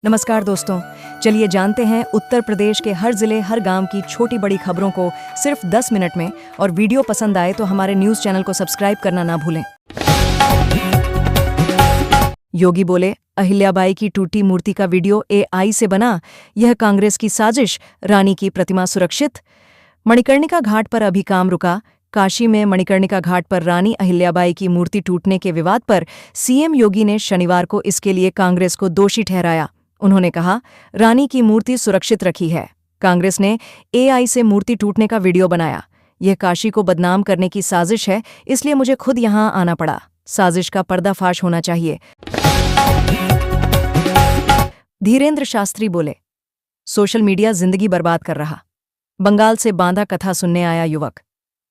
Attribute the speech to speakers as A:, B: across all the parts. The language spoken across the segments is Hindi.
A: नमस्कार दोस्तों, चलिए जानते हैं उत्तर प्रदेश के हर जिले हर गांव की छोटी बड़ी खबरों को सिर्फ 10 मिनट में। और वीडियो पसंद आए तो हमारे न्यूज़ चैनल को सब्सक्राइब करना ना भूलें। योगी बोले, अहिल्याबाई की टूटी मूर्ति का वीडियो AI से बना, यह कांग्रेस की साजिश, रानी की प्रतिमा सुरक्षित। मणिकर्णिका घाट पर अभी काम रुका। काशी में मणिकर्णिका घाट पर रानी अहिल्याबाई की मूर्ति टूटने के विवाद पर CM योगी ने शनिवार को इसके लिए कांग्रेस को दोषी ठहराया। उन्होंने कहा, रानी की मूर्ति सुरक्षित रखी है। कांग्रेस ने AI से मूर्ति टूटने का वीडियो बनाया। यह काशी को बदनाम करने की साजिश है, इसलिए मुझे खुद यहां आना पड़ा। साजिश का पर्दाफाश होना चाहिए। धीरेन्द्र शास्त्री बोले, सोशल मीडिया जिंदगी बर्बाद कर रहा। बंगाल से बांदा कथा सुनने आया युवक।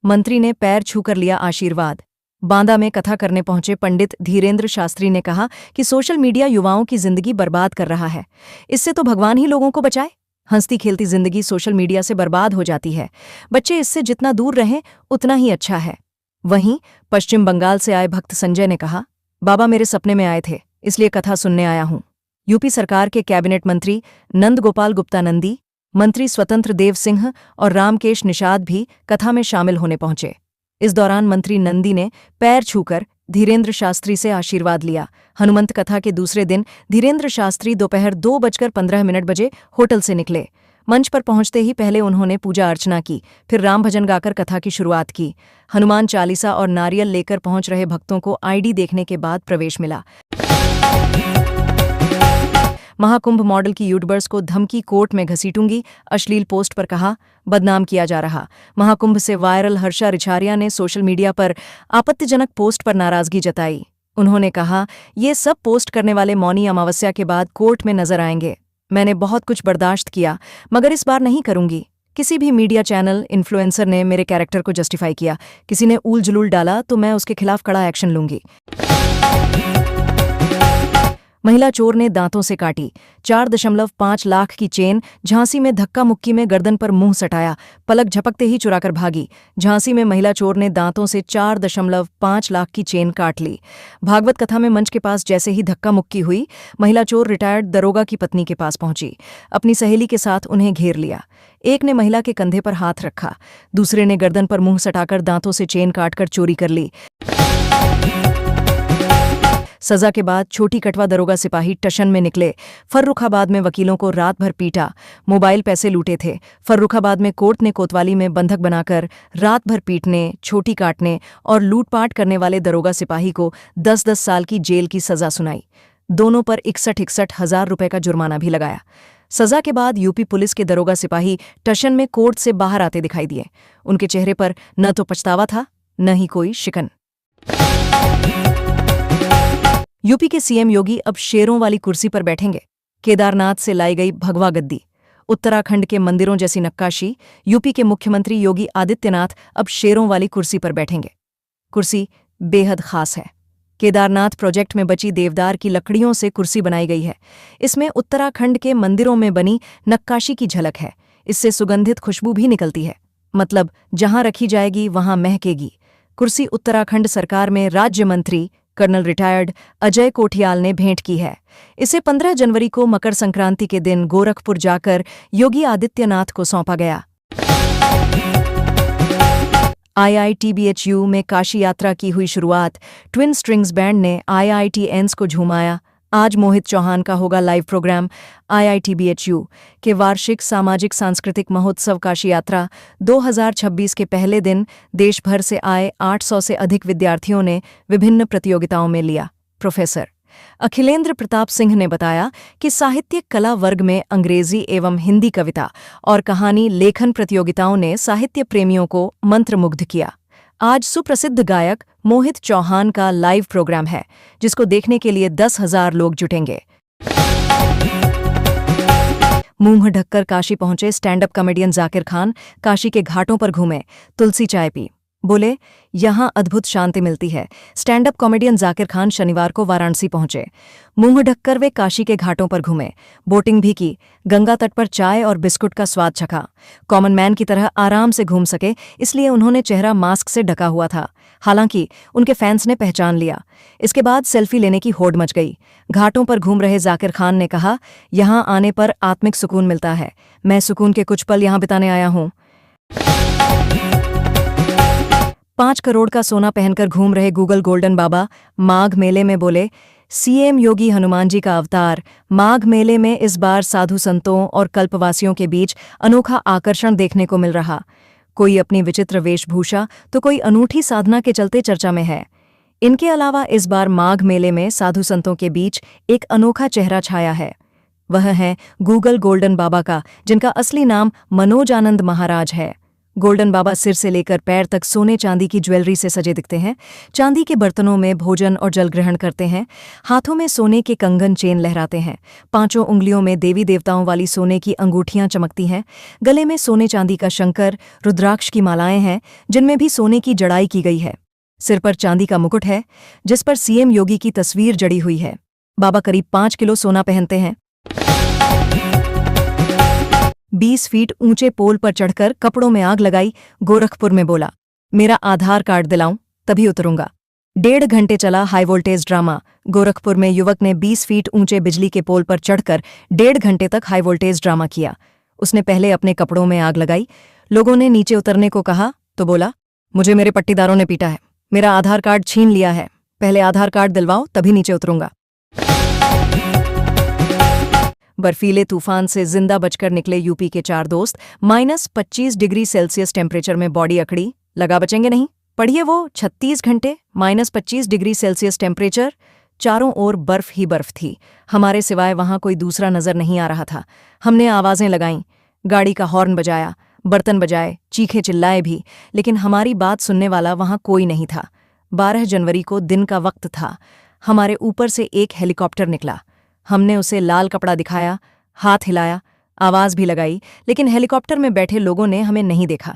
A: मंत्री ने पैर छूकर लिया आशीर्वाद। बांदा में कथा करने पहुंचे पंडित धीरेन्द्र शास्त्री ने कहा कि सोशल मीडिया युवाओं की जिंदगी बर्बाद कर रहा है। इससे तो भगवान ही लोगों को बचाए। हंसती खेलती जिंदगी सोशल मीडिया से बर्बाद हो जाती है। बच्चे इससे जितना दूर रहें उतना ही अच्छा है। वहीं पश्चिम बंगाल से आए भक्त संजय ने कहा, बाबा मेरे सपने में आए थे, इसलिए कथा सुनने आया हूं। यूपी सरकार के कैबिनेट मंत्री नंद गोपाल गुप्ता नंदी, मंत्री स्वतंत्र देव सिंह और रामकेश निषाद भी कथा में शामिल होने पहुंचे। इस दौरान मंत्री नंदी ने पैर छूकर धीरेन्द्र शास्त्री से आशीर्वाद लिया। हनुमंत कथा के दूसरे दिन धीरेन्द्र शास्त्री दोपहर 2:15 होटल से निकले। मंच पर पहुंचते ही पहले उन्होंने पूजा अर्चना की, फिर राम भजन गाकर कथा की शुरुआत की। हनुमान चालीसा और नारियल लेकर पहुंच रहे भक्तों को ID देखने के बाद प्रवेश मिला। महाकुंभ मॉडल की यूट्यूबर्स को धमकी, कोर्ट में घसीटूंगी, अश्लील पोस्ट पर कहा, बदनाम किया जा रहा। महाकुंभ से वायरल हर्षा रिछारिया ने सोशल मीडिया पर आपत्तिजनक पोस्ट पर नाराजगी जताई। उन्होंने कहा, ये सब पोस्ट करने वाले मौनी अमावस्या के बाद कोर्ट में नजर आएंगे। मैंने बहुत कुछ बर्दाश्त किया, मगर इस बार नहीं करूंगी। किसी भी मीडिया चैनल, इन्फ्लुएंसर ने मेरे कैरेक्टर को जस्टिफाई किया, किसी ने ऊल जुलूल डाला तो मैं उसके खिलाफ कड़ा एक्शन लूंगी। महिला चोर ने दांतों से काटी। 4.5 लाख की चेन। झांसी में धक्का मुक्की में गर्दन पर मुंह सटाया, पलक झपकते ही चुराकर भागी। झांसी में महिला चोर ने दांतों से 4.5 लाख की चेन काट ली। भागवत कथा में मंच के पास जैसे ही धक्का मुक्की हुई, महिला चोर रिटायर्ड दरोगा की पत्नी के पास पहुंची। अपनी सहेली के साथ उन्हें घेर लिया। एक ने महिला के कंधे पर हाथ रखा, दूसरे ने गर्दन पर मुंह सटाकर दांतों से चेन काटकर चोरी कर ली। सजा के बाद छोटी कटवा दरोगा सिपाही टशन में निकले। फर्रुखाबाद में वकीलों को रात भर पीटा, मोबाइल पैसे लूटे थे। फर्रुखाबाद में कोर्ट ने कोतवाली में बंधक बनाकर रात भर पीटने, छोटी काटने और लूटपाट करने वाले दरोगा सिपाही को 10-10 साल की जेल की सजा सुनाई। दोनों पर 61-61 हजार रुपए का जुर्माना भी लगाया। सजा के बाद यूपी पुलिस के दरोगा सिपाही टशन में कोर्ट से बाहर आते दिखाई दिए। उनके चेहरे पर न तो पछतावा था, न ही कोई शिकन। यूपी के CM योगी अब शेरों वाली कुर्सी पर बैठेंगे। केदारनाथ से लाई गई भगवा गद्दी, उत्तराखंड के मंदिरों जैसी नक्काशी। यूपी के मुख्यमंत्री योगी आदित्यनाथ अब शेरों वाली कुर्सी पर बैठेंगे। कुर्सी बेहद खास है। केदारनाथ प्रोजेक्ट में बची देवदार की लकड़ियों से कुर्सी बनाई गई है। इसमें उत्तराखंड के मंदिरों में बनी नक्काशी की झलक है। इससे सुगंधित खुशबू भी निकलती है, मतलब जहां रखी जाएगी वहां महकेगी। कुर्सी उत्तराखंड सरकार में राज्य मंत्री कर्नल रिटायर्ड अजय कोठियाल ने भेंट की है। इसे 15 जनवरी को मकर संक्रांति के दिन गोरखपुर जाकर योगी आदित्यनाथ को सौंपा गया। IIT-BHU में काशी यात्रा की हुई शुरुआत। ट्विन स्ट्रिंग्स बैंड ने IITians को झूमाया। आज मोहित चौहान का होगा लाइव प्रोग्राम। IIT-BHU के वार्षिक सामाजिक सांस्कृतिक महोत्सव काशी यात्रा 2026 के पहले दिन देश भर से आए 800 से अधिक विद्यार्थियों ने विभिन्न प्रतियोगिताओं में लिया। प्रोफेसर अखिलेंद्र प्रताप सिंह ने बताया कि साहित्यिक कला वर्ग में अंग्रेजी एवं हिंदी कविता और कहानी लेखन प्रतियोगिताओं ने साहित्य प्रेमियों को मंत्रमुग्ध किया। आज सुप्रसिद्ध गायक मोहित चौहान का लाइव प्रोग्राम है, जिसको देखने के लिए 10,000 लोग जुटेंगे। मुंह ढककर काशी पहुंचे stand up comedian Zakir Khan. Kashi के घाटों पर घूमे, तुलसी चाय पी, बोले, यहाँ अद्भुत शांति मिलती है। Stand up comedian Zakir Khan शनिवार को वाराणसी पहुंचे। मुंह ढककर वे काशी के घाटों पर घूमे, बोटिंग भी की, गंगा तट पर चाय और बिस्कुट का स्वाद चखा। कॉमन मैन की तरह आराम से घूम सके इसलिए उन्होंने चेहरा मास्क से ढका हुआ था। हालांकि उनके फैंस ने पहचान लिया। इसके बाद सेल्फी लेने की होड़ मच गई। घाटों पर घूम रहे जाकिर खान ने कहा, यहाँ आने पर आत्मिक सुकून मिलता है। मैं सुकून के कुछ पल यहाँ बिताने आया हूँ। 5 करोड़ का सोना पहनकर घूम रहे गूगल गोल्डन बाबा माघ मेले में बोले, सीएम योगी हनुमान जी का अवतार। माघ मेले में इस बार साधु संतों और कल्पवासियों के बीच अनोखा आकर्षण देखने को मिल रहा। कोई अपनी विचित्र वेशभूषा तो कोई अनूठी साधना के चलते चर्चा में है। इनके अलावा इस बार माघ मेले में साधु संतों के बीच एक अनोखा चेहरा छाया है। वह है गूगल गोल्डन बाबा का, जिनका असली नाम मनोज आनंद महाराज है। गोल्डन बाबा सिर से लेकर पैर तक सोने चांदी की ज्वेलरी से सजे दिखते हैं। चांदी के बर्तनों में भोजन और जल ग्रहण करते हैं। हाथों में सोने के कंगन चेन लहराते हैं। 5 उंगलियों में देवी देवताओं वाली सोने की अंगूठियां चमकती हैं। गले में सोने चांदी का शंकर, रुद्राक्ष की मालाएं हैं जिनमें भी सोने की जड़ाई की गई है। सिर पर चांदी का मुकुट है जिस पर सीएम योगी की तस्वीर जड़ी हुई है। बाबा करीब 5 किलो सोना पहनते हैं। 20 फीट ऊंचे पोल पर चढ़कर कपड़ों में आग लगाई, गोरखपुर में बोला, मेरा आधार कार्ड दिलाऊं तभी उतरूंगा। 1.5 घंटे चला हाई वोल्टेज ड्रामा। गोरखपुर में युवक ने 20 फीट ऊंचे बिजली के पोल पर चढ़कर 1.5 घंटे तक हाई वोल्टेज ड्रामा किया। उसने पहले अपने कपड़ों में आग लगाई। लोगों ने नीचे उतरने को कहा तो बोला, मुझे मेरे पट्टीदारों ने पीटा है, मेरा आधार कार्ड छीन लिया है, पहले आधार कार्ड दिलवाओ तभी नीचे उतरूंगा। बर्फीले तूफान से जिंदा बचकर निकले यूपी के 4 दोस्त। -25 डिग्री सेल्सियस टेम्परेचर में बॉडी अकड़ी, लगा बचेंगे नहीं। पढ़िए वो 36 घंटे -25 डिग्री सेल्सियस टेम्परेचर, चारों ओर बर्फ ही बर्फ थी। हमारे सिवाय वहां कोई दूसरा नजर नहीं आ रहा था। हमने आवाजें लगाईं, गाड़ी का हॉर्न बजाया, बर्तन बजाए, चीखे चिल्लाए भी, लेकिन हमारी बात सुनने वाला वहां कोई नहीं था। 12 जनवरी को दिन का वक्त था। हमारे ऊपर से एक हेलीकॉप्टर निकला। हमने उसे लाल कपड़ा दिखाया, हाथ हिलाया, आवाज भी लगाई, लेकिन हेलीकॉप्टर में बैठे लोगों ने हमें नहीं देखा।